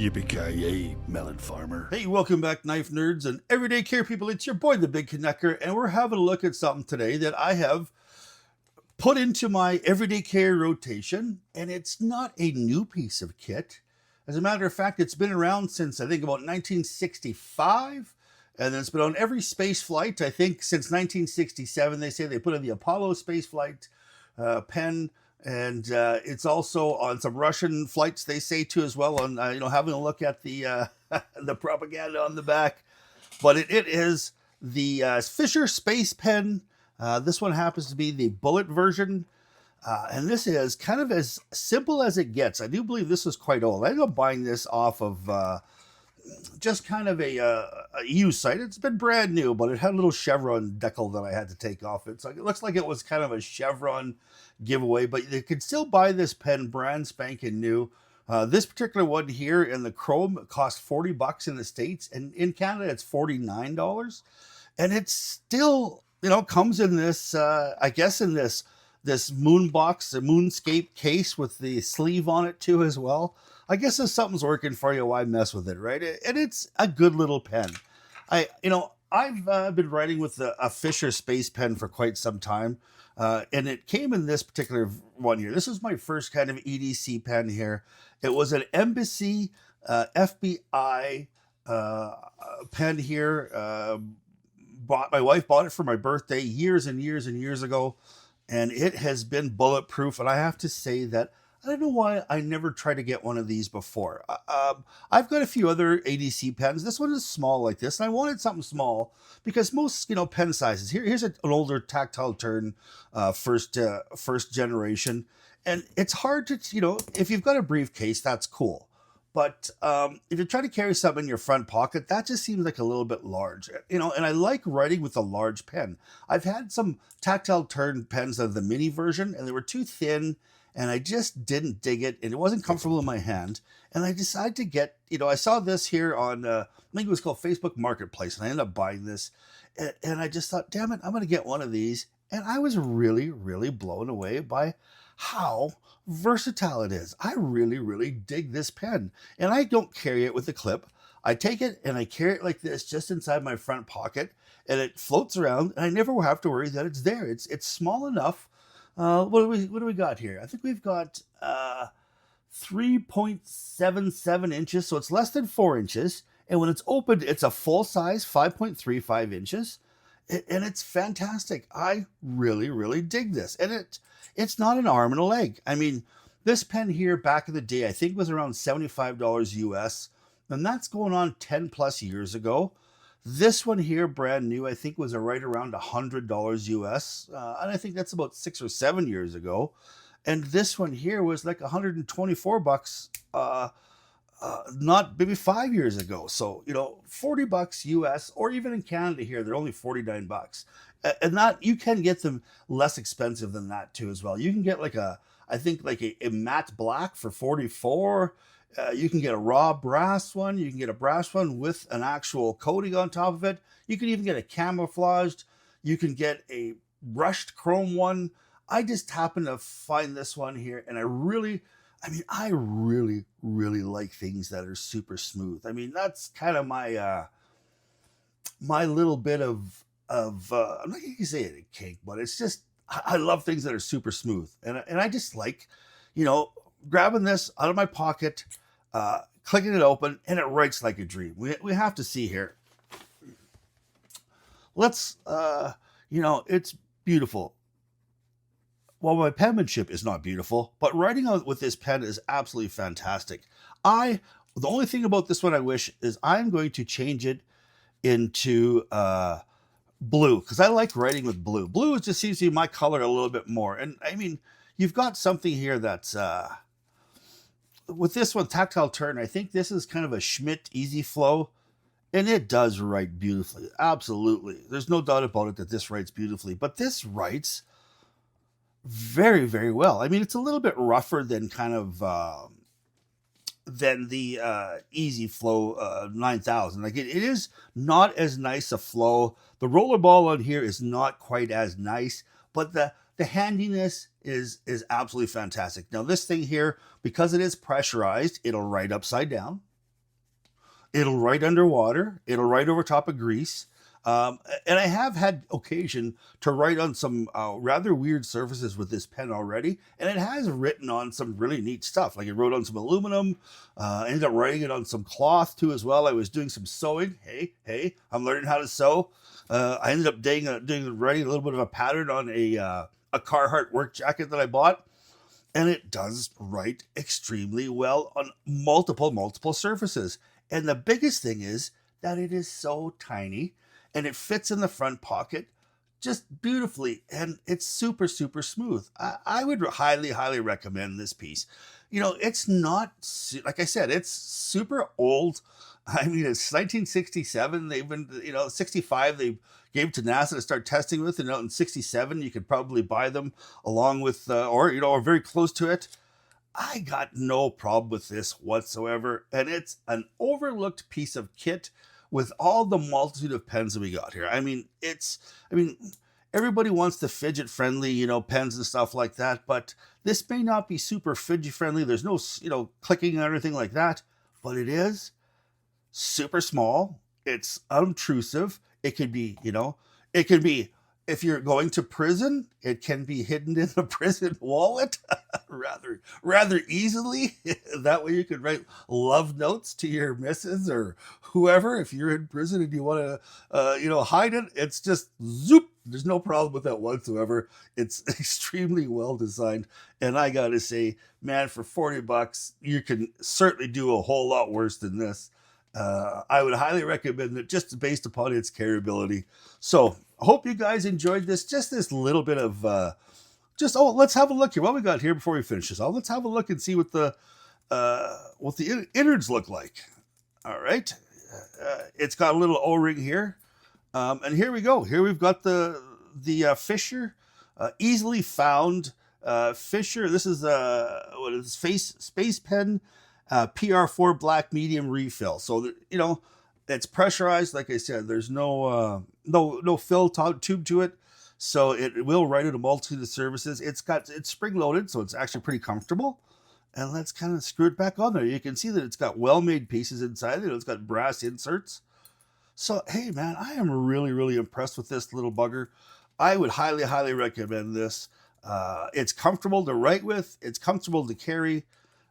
Yippee-ki-yay, melon farmer. Hey, welcome back, knife nerds and everyday care people. It's your boy, the Big Canucker, and we're having a look at something today that I have put into my everyday care rotation, and it's not a new piece of kit. As a matter of fact, it's been around since I think about 1965, and it's been on every space flight, I think, since 1967. They say they put in the Apollo space flight pen. And it's also on some Russian flights, they say too, as well. On having a look at the the propaganda on the back, but it is the Fisher Space Pen. This one happens to be the bullet version, and this is kind of as simple as it gets. I do believe this is quite old. I ended up buying this off of just kind of a used site. It's been brand new, but it had a little chevron decal that I had to take off it. So it looks like it was kind of a chevron giveaway, but you could still buy this pen brand spanking new. This particular one here in the chrome cost $40 in the States, and in Canada it's $49. And it's still, comes in this, I guess in this moon box, the moonscape case with the sleeve on it too as well. I guess if something's working for you, why mess with it, right? And it's a good little pen. I've been writing with a Fisher Space Pen for quite some time, and it came in this particular one here. This is my first kind of EDC pen here. It was an Embassy FBI pen here. My wife bought it for my birthday years and years and years ago, and it has been bulletproof. And I have to say that I don't know why I never tried to get one of these before. I've got a few other ADC pens. This one is small like this, and I wanted something small because most, pen sizes. Here's an older tactile turn, first generation, and it's hard to, if you've got a briefcase, that's cool. But if you're trying to carry something in your front pocket, that just seems like a little bit large, and I like writing with a large pen. I've had some tactile turn pens of the mini version, and they were too thin, and I just didn't dig it, and it wasn't comfortable in my hand. And I decided to get, I saw this here on, I think it was called Facebook Marketplace, and I ended up buying this. And I just thought, damn it, I'm going to get one of these. And I was really, really blown away by how versatile it is. I really, really dig this pen. And I don't carry it with a clip. I take it and I carry it like this, just inside my front pocket, and it floats around, and I never have to worry that it's there. It's small enough. What do we got here? I think we've got 3.77 inches, so it's less than 4 inches. And when it's opened, it's a full size 5.35 inches, and it's fantastic. I really, really dig this, and it's not an arm and a leg. I mean, this pen here back in the day, I think was around $75 US, and that's going on 10 plus years ago. This one here, brand new, I think was right around $100 US, and I think that's about 6 or 7 years ago. And this one here was like $124, not maybe 5 years ago. So $40 US, or even in Canada here, they're only $49, and that you can get them less expensive than that too as well. You can get I think a matte black for $44. You can get a raw brass one. You can get a brass one with an actual coating on top of it. You can even get a camouflaged. You can get a brushed chrome one. I just happen to find this one here, and I really, really like things that are super smooth. I mean, that's kind of my my little bit of I'm not going to say it a cake, but it's just I love things that are super smooth, and I just like, grabbing this out of my pocket, clicking it open, and it writes like a dream. We have to see here. Let's, it's beautiful. Well, my penmanship is not beautiful, but writing out with this pen is absolutely fantastic. The only thing about this one I wish is I'm going to change it into blue, because I like writing with blue. Blue just seems to be my color a little bit more. And I mean, you've got something here that's with this one, tactile turn, I think this is kind of a Schmidt Easy Flow, and it does write beautifully. Absolutely. There's no doubt about it that this writes beautifully, but this writes very, very well. I mean, it's a little bit rougher than kind of than the Easy Flow 9000. Like it is not as nice a flow. The rollerball on here is not quite as nice, but the handiness is absolutely fantastic. Now this thing here, because it is pressurized, it'll write upside down. It'll write underwater. It'll write over top of grease. And I have had occasion to write on some rather weird surfaces with this pen already, and it has written on some really neat stuff. Like it wrote on some aluminum, ended up writing it on some cloth too as well. I was doing some sewing. Hey, I'm learning how to sew. I ended up writing a little bit of a pattern on a Carhartt work jacket that I bought, and it does write extremely well on multiple surfaces. And the biggest thing is that it is so tiny and it fits in the front pocket just beautifully, and it's super smooth. I would highly recommend this piece. You know, it's not, like I said, it's super old. I mean, it's 1967. They've been, 65, they gave it to NASA to start testing with, and in 67 you could probably buy them along with or very close to it. I got no problem with this whatsoever, and it's an overlooked piece of kit with all the multitude of pens that we got here. I mean, everybody wants the fidget friendly, pens and stuff like that, but this may not be super fidget friendly. There's no, clicking or anything like that, but it is super small. It's unobtrusive. It could be, if you're going to prison, it can be hidden in the prison wallet rather easily. That way you could write love notes to your missus or whoever. If you're in prison and you want to, hide it, it's just zoop. There's no problem with that whatsoever. It's extremely well designed. And I got to say, man, for $40, you can certainly do a whole lot worse than this. I would highly recommend it just based upon its carryability. So I hope you guys enjoyed this. Just this little bit of, let's have a look here. What we got here before we finish this all? Let's have a look and see what the innards look like. All right. It's got a little O-ring here. And here we go. Here we've got the Fisher, easily found Fisher. This is what is Space Pen PR4 black medium refill. So it's pressurized. Like I said, there's no fill tube to it, so it will write at a multitude of surfaces. It's spring loaded, so it's actually pretty comfortable. And let's kind of screw it back on there. You can see that it's got well-made pieces inside it. It's got brass inserts. So hey man, I am really impressed with this little bugger. I would highly recommend this. It's comfortable to write with. It's comfortable to carry.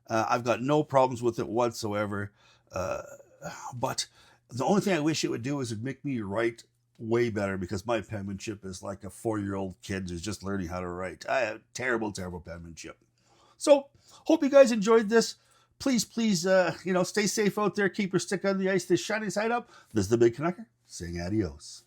I've got no problems with it whatsoever. But the only thing I wish it would do is it'd make me write way better, because my penmanship is like a 4-year-old kid who's just learning how to write. I have terrible penmanship. So hope you guys enjoyed this. Please, stay safe out there. Keep your stick on the ice. This shiny side up. This is the Big Canucker saying adios.